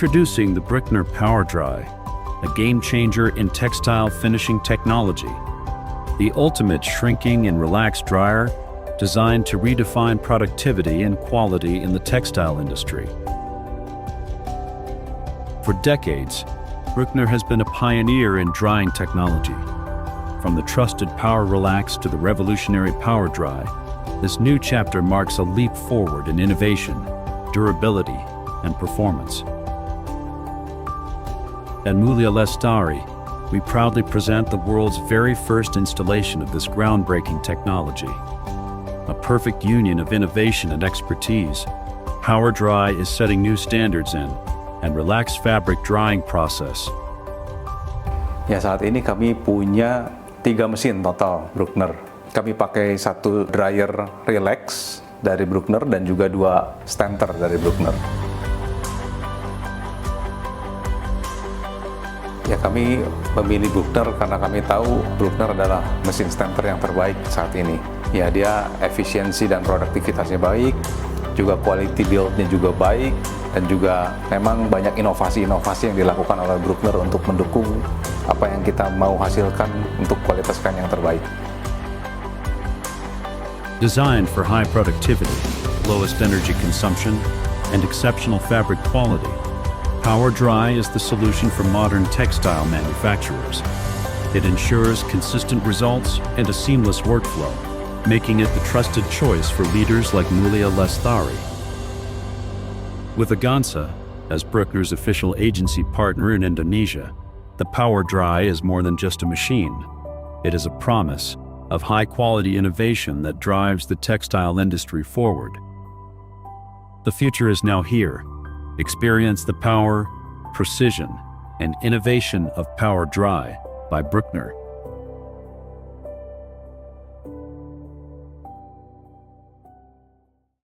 Introducing the Brückner POWER-DRY, a game-changer in textile finishing technology. The ultimate shrinking and relaxed dryer designed to redefine productivity and quality in the textile industry. For decades, Brückner has been a pioneer in drying technology. From the trusted Power Relax to the revolutionary POWER-DRY, this new chapter marks a leap forward in innovation, durability, and performance. At Mulia Lestari, we proudly present the world's very first installation of this groundbreaking technology. A perfect union of innovation and expertise, POWER-DRY is setting new standards in and relaxed fabric drying process. Ya, saat ini kami punya 3 mesin total Brückner. Kami pakai 1 dryer Relax dari Brückner dan juga 2 stanter dari Brückner. Ya, kami memilih Brückner karena kami tahu Brückner adalah mesin stanter yang terbaik saat ini. Ya, dia efisiensi dan produktivitasnya baik, juga quality build-nya juga baik, dan juga memang banyak inovasi-inovasi yang dilakukan oleh Brückner untuk mendukung apa yang kita mau hasilkan untuk kualitas kain yang terbaik. Designed for high productivity, lowest energy consumption, and exceptional fabric quality, POWER-DRY is the solution for modern textile manufacturers. It ensures consistent results and a seamless workflow, making it the trusted choice for leaders like Mulia Lestari. With Agansa as Brückner's official agency partner in Indonesia, the POWER-DRY is more than just a machine. It is a promise of high-quality innovation that drives the textile industry forward. The future is now here. Experience the power, precision, and innovation of POWER-DRY by Brückner.